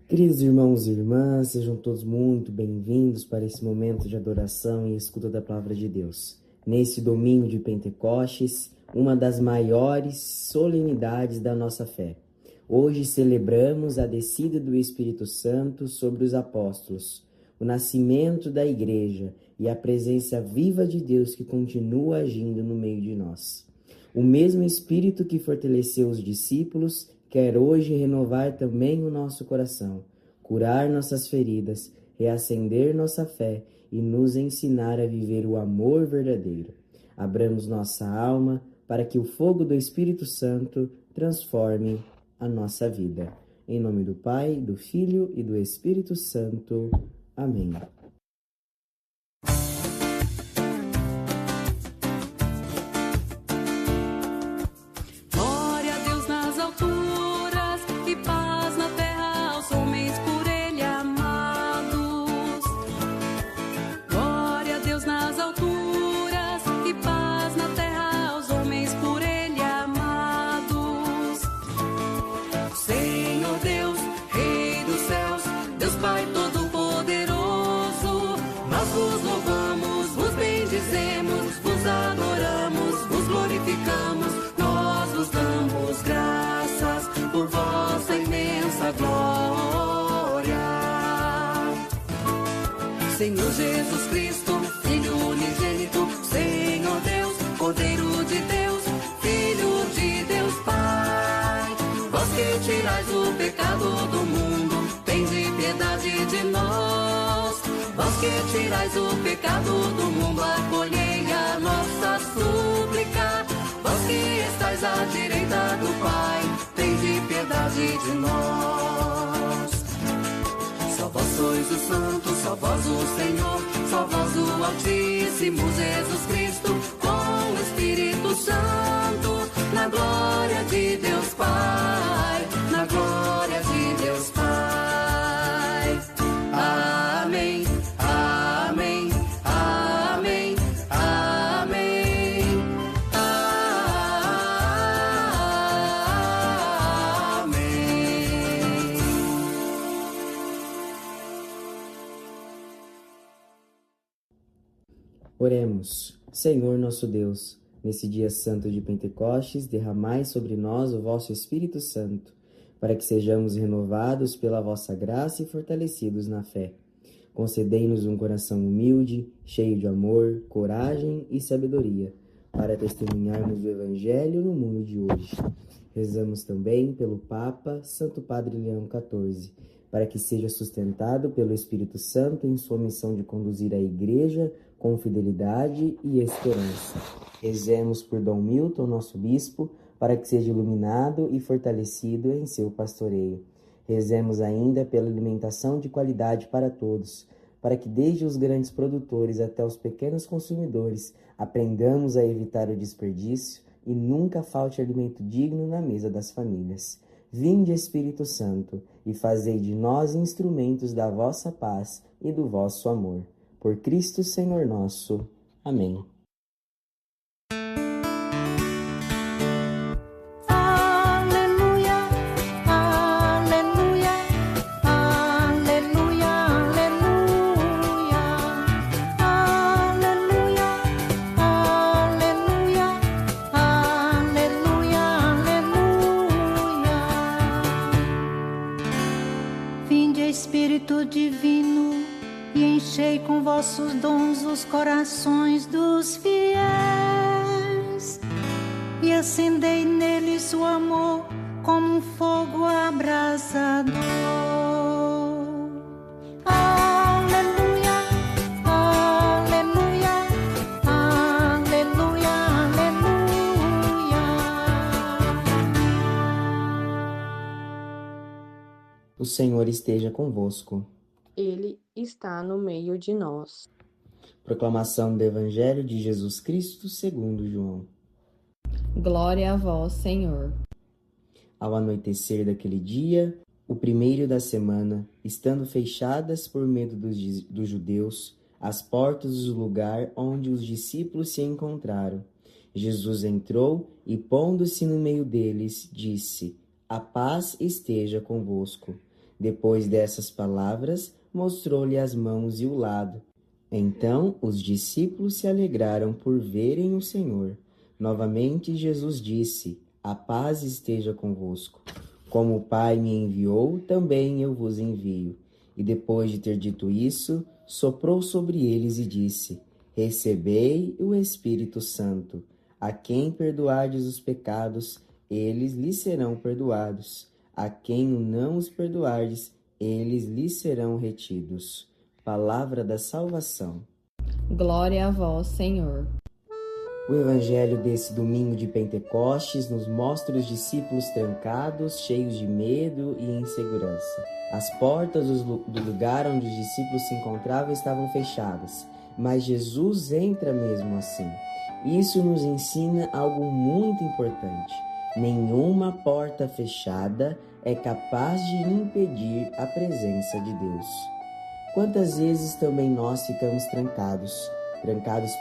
Queridos irmãos e irmãs, sejam todos muito bem-vindos para esse momento de adoração e escuta da Palavra de Deus. Nesse domingo de Pentecostes, uma das maiores solenidades da nossa fé. Hoje celebramos a descida do Espírito Santo sobre os apóstolos, o nascimento da Igreja e a presença viva de Deus que continua agindo no meio de nós. O mesmo Espírito que fortaleceu os discípulos quer hoje renovar também o nosso coração, curar nossas feridas, reacender nossa fé e nos ensinar a viver o amor verdadeiro. Abramos nossa alma para que o fogo do Espírito Santo transforme a nossa vida. Em nome do Pai, do Filho e do Espírito Santo. Amém. Senhor Jesus Cristo, Filho unigênito, Senhor Deus, Cordeiro de Deus, Filho de Deus, Pai. Vós que tirais o pecado do mundo, tende piedade de nós. Vós que tirais o pecado do mundo, acolhei a nossa súplica. Vós que estais à direita do Pai, tende piedade de nós. Só vós sois o Santo, só vós o Senhor, só vós o Altíssimo Jesus Cristo, com o Espírito Santo, na glória de Deus Pai, na glória de Deus Pai. Amém, amém, amém, amém, amém. Oremos. Senhor nosso Deus, nesse dia santo de Pentecostes, derramai sobre nós o vosso Espírito Santo, para que sejamos renovados pela vossa graça e fortalecidos na fé. Concedei-nos um coração humilde, cheio de amor, coragem e sabedoria, para testemunharmos o Evangelho no mundo de hoje. Rezamos também pelo Papa Santo Padre Leão XIV, para que seja sustentado pelo Espírito Santo em sua missão de conduzir a Igreja com fidelidade e esperança. Rezemos por Dom Milton, nosso bispo, para que seja iluminado e fortalecido em seu pastoreio. Rezemos ainda pela alimentação de qualidade para todos, para que desde os grandes produtores até os pequenos consumidores aprendamos a evitar o desperdício e nunca falte alimento digno na mesa das famílias. Vinde, Espírito Santo, e fazei de nós instrumentos da vossa paz e do vosso amor. Por Cristo Senhor nosso. Amém. Espírito divino, e enchei com vossos dons os corações dos fiéis, e acendei neles o amor como um fogo abrasador. Aleluia, aleluia, aleluia, aleluia. O Senhor esteja convosco. Ele está no meio de nós. Proclamação do Evangelho de Jesus Cristo segundo João. Glória a vós, Senhor. Ao anoitecer daquele dia, o primeiro da semana, estando fechadas por medo dos judeus as portas do lugar onde os discípulos se encontraram, Jesus entrou e, pondo-se no meio deles, disse: A paz esteja convosco. Depois dessas palavras, mostrou-lhe as mãos e o lado. Então os discípulos se alegraram por verem o Senhor. Novamente Jesus disse: A paz esteja convosco. Como o Pai me enviou, também eu vos envio. E depois de ter dito isso, soprou sobre eles e disse: Recebei o Espírito Santo. A quem perdoardes os pecados, eles lhes serão perdoados. A quem não os perdoardes, eles lhes serão retidos. Palavra da salvação. Glória a vós, Senhor. O evangelho desse domingo de Pentecostes nos mostra os discípulos trancados, cheios de medo e insegurança. As portas do lugar onde os discípulos se encontravam estavam fechadas, mas Jesus entra mesmo assim. Isso nos ensina algo muito importante. Nenhuma porta fechada é capaz de impedir a presença de Deus. Quantas vezes também nós ficamos trancados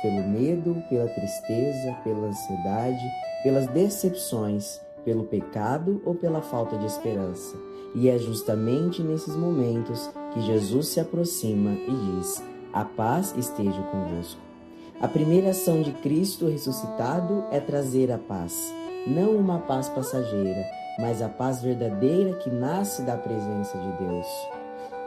pelo medo, pela tristeza, pela ansiedade, pelas decepções, pelo pecado ou pela falta de esperança. E é justamente nesses momentos que Jesus se aproxima e diz: A paz esteja convosco. A primeira ação de Cristo ressuscitado é trazer a paz. Não uma paz passageira, mas a paz verdadeira que nasce da presença de Deus.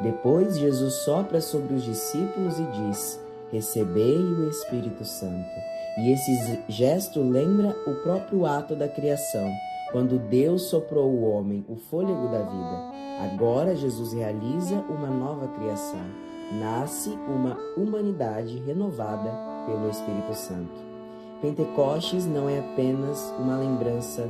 Depois, Jesus sopra sobre os discípulos e diz: Recebei o Espírito Santo. E esse gesto lembra o próprio ato da criação, quando Deus soprou ao homem o fôlego da vida. Agora Jesus realiza uma nova criação. Nasce uma humanidade renovada pelo Espírito Santo. Pentecostes não é apenas uma lembrança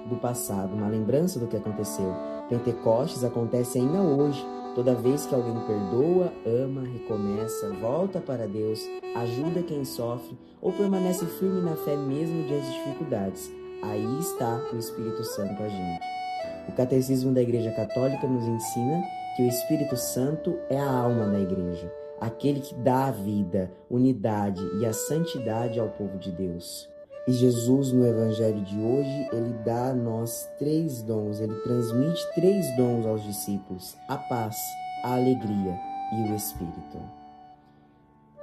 do passado, uma lembrança do que aconteceu. Pentecostes acontece ainda hoje. Toda vez que alguém perdoa, ama, recomeça, volta para Deus, ajuda quem sofre ou permanece firme na fé mesmo diante de dificuldades, aí está o Espírito Santo agindo. O Catecismo da Igreja Católica nos ensina que o Espírito Santo é a alma da Igreja, aquele que dá a vida, unidade e a santidade ao povo de Deus. E Jesus, no Evangelho de hoje, ele dá a nós 3 dons, ele transmite 3 dons aos discípulos: a paz, a alegria e o Espírito.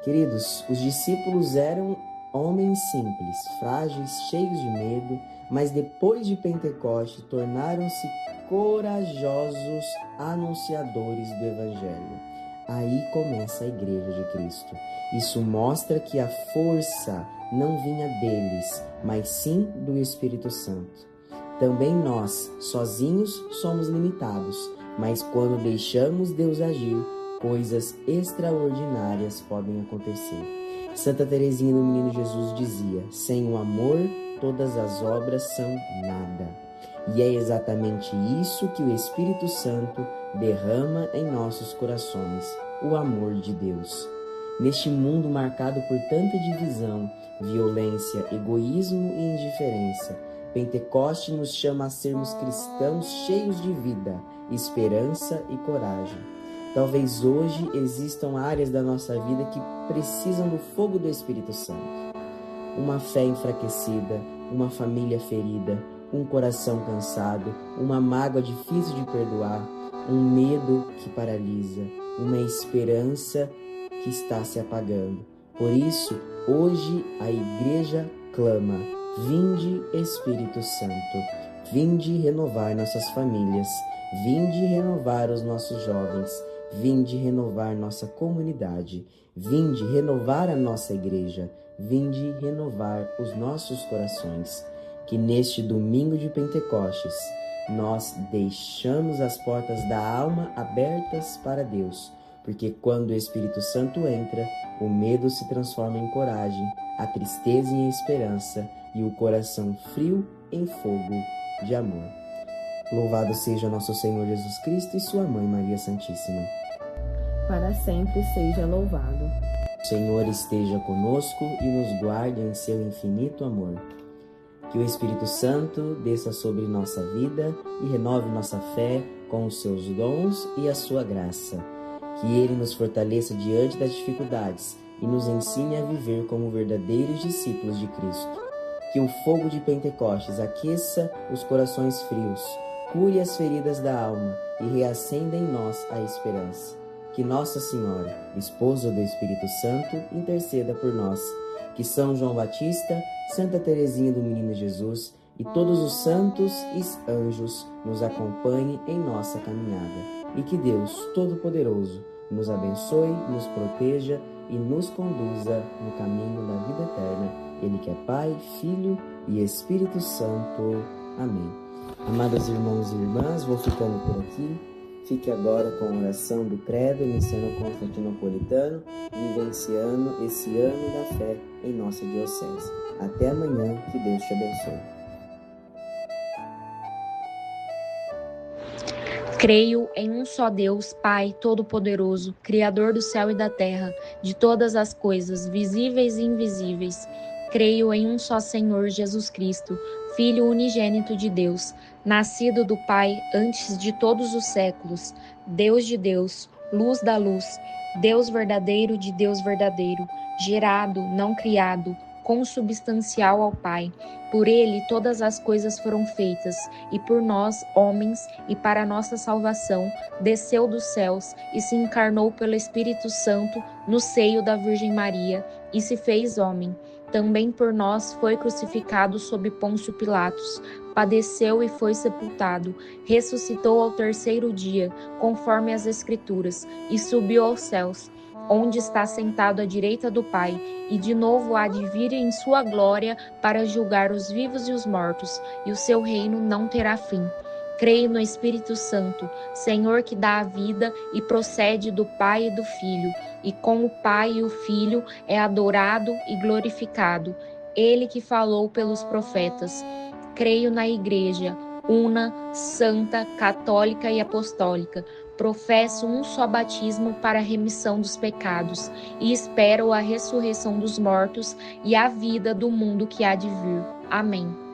Queridos, os discípulos eram homens simples, frágeis, cheios de medo, mas depois de Pentecostes tornaram-se corajosos anunciadores do Evangelho. Aí começa a Igreja de Cristo. Isso mostra que a força não vinha deles, mas sim do Espírito Santo. Também nós, sozinhos, somos limitados, mas quando deixamos Deus agir, coisas extraordinárias podem acontecer. Santa Teresinha do Menino Jesus dizia: sem o amor, todas as obras são nada. E é exatamente isso que o Espírito Santo derrama em nossos corações, o amor de Deus. Neste mundo marcado por tanta divisão, violência, egoísmo e indiferença, Pentecoste nos chama a sermos cristãos cheios de vida, esperança e coragem. Talvez hoje existam áreas da nossa vida que precisam do fogo do Espírito Santo. Uma fé enfraquecida, uma família ferida, um coração cansado, uma mágoa difícil de perdoar, um medo que paralisa, uma esperança que está se apagando. Por isso, hoje a Igreja clama: vinde Espírito Santo, vinde renovar nossas famílias, vinde renovar os nossos jovens, vinde renovar nossa comunidade, vinde renovar a nossa igreja, vinde renovar os nossos corações. Que neste domingo de Pentecostes nós deixamos as portas da alma abertas para Deus, porque quando o Espírito Santo entra, o medo se transforma em coragem, a tristeza em esperança e o coração frio em fogo de amor. Louvado seja nosso Senhor Jesus Cristo e sua Mãe Maria Santíssima. Para sempre seja louvado. O Senhor esteja conosco e nos guarde em seu infinito amor. Que o Espírito Santo desça sobre nossa vida e renove nossa fé com os seus dons e a sua graça. Que Ele nos fortaleça diante das dificuldades e nos ensine a viver como verdadeiros discípulos de Cristo. Que o fogo de Pentecostes aqueça os corações frios, cure as feridas da alma e reacenda em nós a esperança. Que Nossa Senhora, esposa do Espírito Santo, interceda por nós. Que São João Batista, Santa Teresinha do Menino Jesus e todos os santos e anjos nos acompanhem em nossa caminhada. E que Deus Todo-Poderoso nos abençoe, nos proteja e nos conduza no caminho da vida eterna. Ele que é Pai, Filho e Espírito Santo. Amém. Amados irmãos e irmãs, vou ficando por aqui. Fique agora com a oração do Credo, iniciando o Constantinopolitano, vivenciando esse ano da fé em nossa diocese. Até amanhã, que Deus te abençoe. Creio em um só Deus, Pai Todo-Poderoso, Criador do céu e da terra, de todas as coisas, visíveis e invisíveis. Creio em um só Senhor Jesus Cristo, Filho unigênito de Deus, nascido do Pai antes de todos os séculos, Deus de Deus, luz da luz, Deus verdadeiro de Deus verdadeiro, gerado, não criado, consubstancial ao Pai. Por ele todas as coisas foram feitas, e por nós, homens, e para nossa salvação, desceu dos céus e se encarnou pelo Espírito Santo no seio da Virgem Maria, e se fez homem. Também por nós foi crucificado sob Pôncio Pilatos, padeceu e foi sepultado, ressuscitou ao terceiro dia, conforme as Escrituras, e subiu aos céus, onde está sentado à direita do Pai, e de novo há de vir em sua glória para julgar os vivos e os mortos, e o seu reino não terá fim. Creio no Espírito Santo, Senhor que dá a vida e procede do Pai e do Filho, e com o Pai e o Filho é adorado e glorificado, ele que falou pelos profetas. Creio na Igreja, una, santa, católica e apostólica. Professo um só batismo para a remissão dos pecados e espero a ressurreição dos mortos e a vida do mundo que há de vir. Amém.